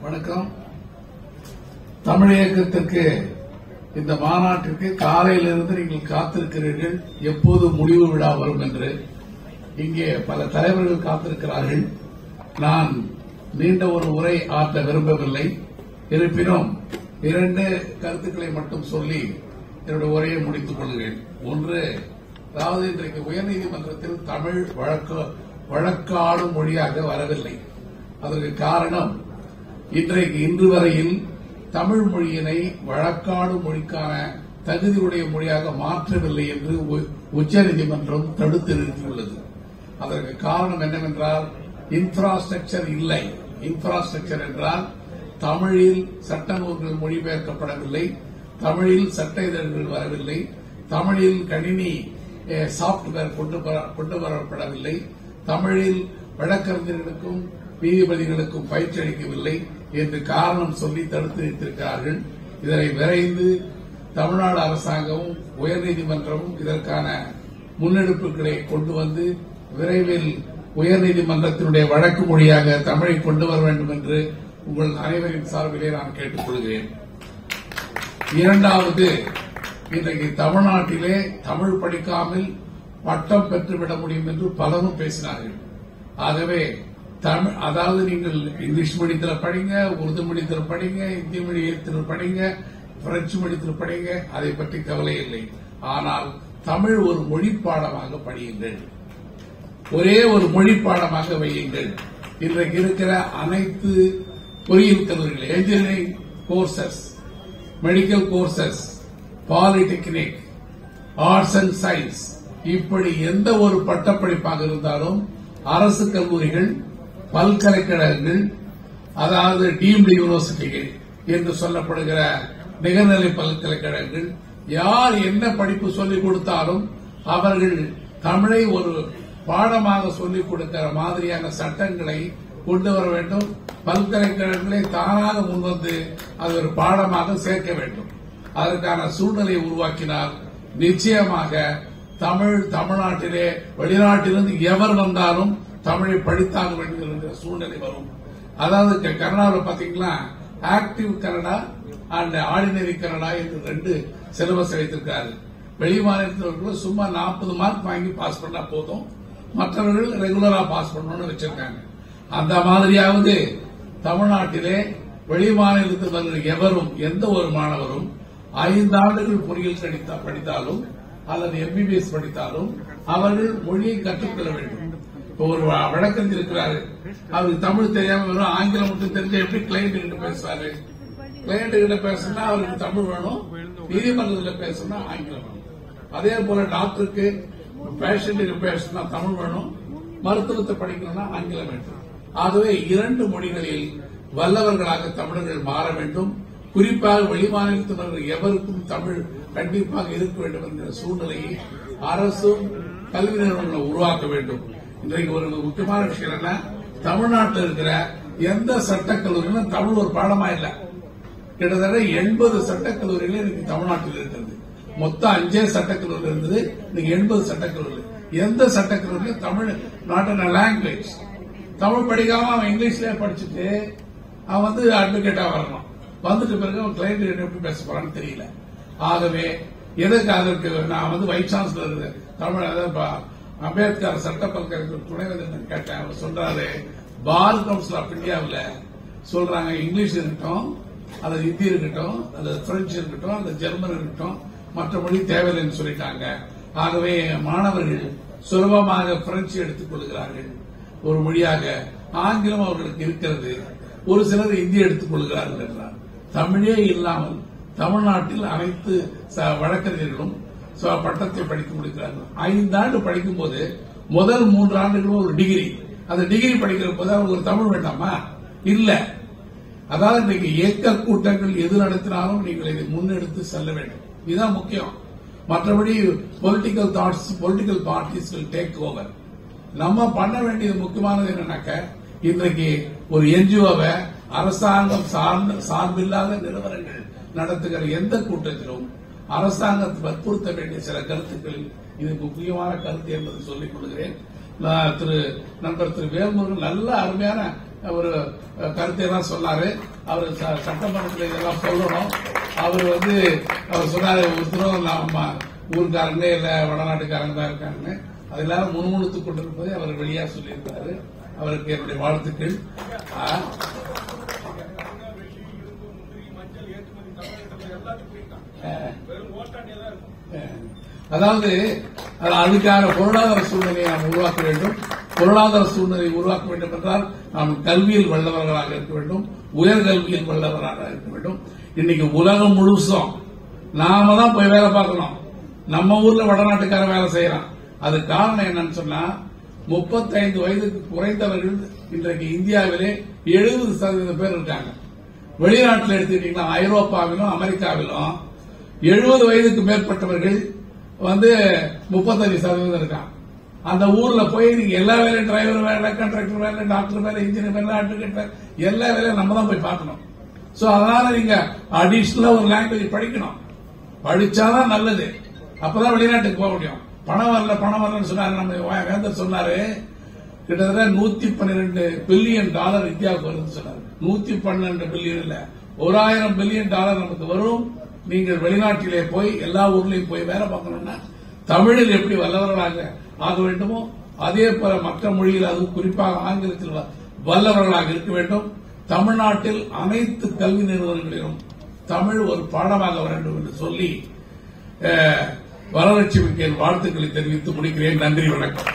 வணக்கம். தமிழ் இயக்கத்திற்கு இந்த மாநாட்டிற்கு காலையிலிருந்து நீங்கள் காத்திருக்கிறீர்கள், எப்போது முடிவு விழா வரும் என்று. இங்கே பல தலைவர்கள் காத்திருக்கிறார்கள். நான் நீண்ட ஒரு உரை ஆற்ற விரும்பவில்லை. இருப்பினும் 2 கருத்துக்களை மட்டும் சொல்லி என்னுடைய உரையை முடித்துக் கொள்கிறேன். ஒன்று, அதாவது இன்றைக்கு உயர்நீதிமன்றத்தில் தமிழ் வழக்காடும் மொழியாக வரவில்லை. அதற்கு காரணம், இன்று வரையில் தமிழ் மொழியினை வழக்காடும் மொழிக்கான தகுதியுடைய மொழியாக மாற்றவில்லை என்று உச்சநீதிமன்றம் தடுத்து நிறுத்தியுள்ளது. அதற்கு காரணம் என்னவென்றால், இன்ஃப்ராஸ்ட்ரக்சர் இல்லை. இன்ஃப்ராஸ்ட்ரக்சர் என்றால் தமிழில் சட்ட நூல்கள் மொழிபெயர்க்கப்படவில்லை, தமிழில் சட்ட இதழ்கள் வரவில்லை, தமிழில் கணினி சாப்ட்வேர் கொண்டு வரப்படவில்லை, தமிழில் வழக்கறிஞர்களுக்கும் நீதிபதிகளுக்கும் பயிற்சி அளிக்கவில்லை என்று காரணம் சொல்லி தடுத்து வைத்திருக்கிறார்கள். இதனை விரைந்து தமிழ்நாடு அரசாங்கமும் உயர்நீதிமன்றமும் இதற்கான முன்னெடுப்புகளை கொண்டு வந்து விரைவில் உயர்நீதிமன்றத்தினுடைய வழக்கு மொழியாக தமிழை கொண்டு வர வேண்டும் என்று உங்கள் அனைவரின் சார்பிலே நான் கேட்டுக் கொள்கிறேன். இரண்டாவது, இன்றைக்கு தமிழ்நாட்டிலே தமிழ் படிக்காமல் பட்டம் பெற்றுவிட முடியும் என்று பலரும் பேசினார்கள். ஆகவே அதாவது நீங்கள் இங்கிலீஷ் மீடியத்தில் படிங்க, உருது மீடியத்தில் படிங்க, இந்தி மீடியத்தில் படிங்க, பிரெஞ்சு மீடியத்தில் படிங்க, அதை பற்றி கவலை இல்லை. ஆனால் தமிழ் ஒரு மொழி பாடமாக படியுங்கள், ஒரே ஒரு மொழி பாடமாக வையுங்கள். இன்றைக்கு இருக்கிற அனைத்து பொறியியல் கல்லூரிகள், engineering courses, medical courses, polytechnic, arts and science, இப்படி எந்த ஒரு பட்டப்படிப்பாக இருந்தாலும் அரசு கல்லூரிகள், பல்கலைக்கழகங்கள், அதாவது டீம்டு யூனிவர்சிட்டிகள் என்று சொல்லப்படுகிற நிகர்நிலை பல்கலைக்கழகங்கள், யார் என்ன படிப்பு சொல்லிக் கொடுத்தாலும் அவர்கள் தமிழை ஒரு பாடமாக சொல்லிக் கொடுக்கிற மாதிரியான சட்டங்களை கொண்டு வர வேண்டும். பல்கலைக்கழகங்களை தானாக முன்வந்து அது ஒரு பாடமாக சேர்க்க வேண்டும். அதற்கான சூழ்நிலையை உருவாக்கினால் நிச்சயமாக தமிழ்நாட்டிலே வெளிநாட்டிலிருந்து எவர் வந்தாலும் தமிழை படித்தாக வேண்டும் என்ற சூழ்நிலை வரும். அதாவது கனடாவில் பாத்தீங்கன்னா active Canada and ordinary Canada என்று 2 சிலபஸ் வைத்திருக்காரு. வெளி மாநிலத்தில் சும்மா 40 மார்க் வாங்கி பாஸ் பண்ணா போதும், மற்றவர்கள் ரெகுலரா பாஸ் பண்ணணும்னு வச்சிருக்காங்க. அந்த மாதிரியாவது தமிழ்நாட்டிலே வெளி மாநிலத்தில் வருகிற எவரும், எந்த ஒரு மாணவரும் 5 ஆண்டுகள் பொறியியல் படித்தாலும் அல்லது எம்பிபிஎஸ் படித்தாலும் அவர்கள் மொழியை கற்றுக்கொள்ள வேண்டும். ஒரு வழக்கறிஞர் இருக்கிறாரு, அவருக்கு தமிழ் தெரியாம வெறும் ஆங்கிலம் மட்டும் தெரிஞ்ச எப்படி கிளைண்ட் கிட்ட பேசுவாரு? கிளைண்ட் கிட்ட பேசணும்னா அவருக்கு தமிழ் வேணும், நீதிமன்றத்தில் பேசணும்னா ஆங்கிலம் வேணும். அதே போல டாக்டருக்கு பேஷண்ட் பேசணும்னா தமிழ் வேணும், மருத்துவத்தை படிக்கணும்னா ஆங்கிலம் வேண்டும். ஆகவே 2 மொழிகளில் வல்லவர்களாக தமிழர்கள் மாற வேண்டும். குறிப்பாக வெளிமாநிலத்தினர் எவருக்கும் தமிழ் கண்டிப்பாக இருக்க வேண்டும் என்கிற சூழ்நிலையை அரசும் கல்வி நிறுவனங்களை உருவாக்க வேண்டும். இன்றைக்கு ஒரு முக்கியமான விஷயம் என்ன, தமிழ்நாட்டில் இருக்கிற எந்த சட்டக்கல்லூரியிலும் தமிழ் ஒரு பாடமா இல்ல. கிட்டத்தட்ட 80 சட்டக்கல்லூரிகள் இன்னைக்கு தமிழ்நாட்டில் இருக்கிறது. மொத்தம் 5 சட்டக்கல்லூரி இருந்தது, இன்னைக்கு 80 சட்டக்கல்லூரி. எந்த சட்டக்கல்லூரியும் Tamil not a language. Tamil படிக்காம அவன் இங்கிலீஷ்லயே படிச்சுட்டு அவன் அட்வொகேட்டா வரணும். வந்துட்டு பிறகு அவன் கிளைண்ட் எப்படி பேச போறான்னு தெரியல. ஆகவே எதற்கு அதற்கு நான் வைஸ் சான்சலர் தமிழ் அம்பேத்கர் சட்ட பல்கலைக்கழக துணைவேந்தர் கேட்டேன். அவர் சொல்றாரு, பார் கவுன்சில் ஆஃப் இந்தியாவில் சொல்றாங்க, இங்கிலீஷ் இருக்கட்டும், அல்லது ஹிந்தி இருக்கட்டும், அல்லது பிரெஞ்சு இருக்கட்டும், அல்லது ஜெர்மன் இருக்கட்டும், மற்ற மொழி தேவையில்லைன்னு சொல்லிட்டாங்க. ஆகவே மாணவர்கள் சுலபமாக பிரெஞ்சு எடுத்துக் கொள்கிறார்கள் ஒரு மொழியாக. ஆங்கிலம் அவர்களுக்கு இருக்கிறது. ஒரு சிலர் ஹிந்தி எடுத்துக் கொள்கிறார்கள் என்றார். தமிழே இல்லாமல் தமிழ்நாட்டில் அனைத்து வழக்கறிஞர்களும் பட்டத்தை படிக்க முடிக்கிறார்கள். 5 ஆண்டு படிக்கும் போது முதல் 3 ஆண்டுகளும் ஒரு டிகிரி. அந்த டிகிரி படிக்கிற போது அவங்களுக்கு ஒரு தமிழ் வேண்டாமா? இல்ல. அதாவது இன்னைக்கு இயக்க கூட்டங்கள் எது நடத்தினாலும் நீங்கள் இதை முன்னெடுத்து செல்ல வேண்டும். இதுதான் முக்கியம். மற்றபடி political thoughts, political parties will take over. நம்ம பண்ண வேண்டியது முக்கியமானது என்னன்னாக்க, இன்றைக்கு ஒரு என்ஜிஓவை அரசாங்கம் சார்பில்லாத நிறுவனங்கள் நடத்துகிற எந்த கூட்டத்திலும் அரசாங்கத்தை வற்புறுத்த வேண்டிய சில கருத்துக்களில் இது முக்கியமான கருத்து என்பதை சொல்லிக் கொள்கிறேன். நண்பர் திரு வேல்முருகன் நல்ல அருமையான ஒரு கருத்தை தான் சொன்னாரு. அவர் சட்டமன்றத்தில் இதெல்லாம் சொல்லணும். அவர் அவர் சொன்னாரு, ஒருத்தரும் நம்ம ஊருக்காரங்க இல்ல வடநாட்டுக்காரங்க தான் இருக்காங்க, அது எல்லாரும் முன்முணுத்துக் கொண்டிருப்பதை அவர் வெளியா சொல்லியிருக்காரு. அவருக்கு என்னுடைய வாழ்த்துக்கள். அதாவது அதுக்கான பொருளாதார சூழ்நிலையை நாம் உருவாக்க வேண்டும். பொருளாதார சூழ்நிலையை உருவாக்க வேண்டும் என்றால் நாம் கல்வியில் வல்லவர்களாக இருக்க வேண்டும், உயர்கல்வியில் வல்லவராக இருக்க வேண்டும். இன்னைக்கு உலகம் முழுசும் நாம தான் போய் வேலை பார்க்கணும். நம்ம ஊர்ல வடநாட்டுக்கார வேலை செய்யறான். அது காரணம் என்னன்னு சொன்னா 35 வயதுக்கு குறைந்தவர்கள் இன்றைக்கு இந்தியாவிலே 70% பேர் இருக்காங்க. வெளிநாட்டில் எடுத்துக்கிட்டீங்கன்னா ஐரோப்பாவிலும் அமெரிக்காவிலும் 70 வயதுக்கு மேற்பட்டவர்கள் 35% இருக்காங்க. அந்த ஊர்ல போய் நீங்க எல்லா வேலையும் டிரைவர் வேலை, கண்ட்ராக்டர் வேலை, டாக்டர் வேலை, இன்ஜினியர் வேலை, அட்வொகேட் வேலை, எல்லா வேலையும் நம்ம தான் போய் பார்க்கணும். சோ அதனால நீங்க அடிஷனலா ஒரு லாங்குவேஜ் படிக்கணும். படிச்சாதான் நல்லது. அப்பதான் வெளிநாட்டுக்கு போக முடியும். பணம் வரலன்னு சொன்னாரு. நம்ம வேந்தர் சொன்னாரு, கிட்டத்தட்ட $112 பில்லியன் இந்தியாவுக்கு வருதுன்னு சொன்னாரு. 112 பில்லியன் இல்ல, 1000 பில்லியன் நமக்கு வரும். நீங்கள் வெளிநாட்டிலே போய் எல்லா ஊர்லயும் போய் வேலை பார்க்கணும்னா தமிழில் எப்படி வல்லவர்களாக ஆக வேண்டுமோ அதே போல மற்ற மொழியில், அது குறிப்பாக ஆங்கிலத்தில் வல்லவர்களாக இருக்க வேண்டும். தமிழ்நாட்டில் அனைத்து கல்வி நிறுவனங்களிலும் தமிழ் ஒரு பாடமாக வர வேண்டும் என்று சொல்லி வரலட்சுமிக்கு வாழ்த்துக்களை தெரிவித்து முடிக்கிறேன். நன்றி, வணக்கம்.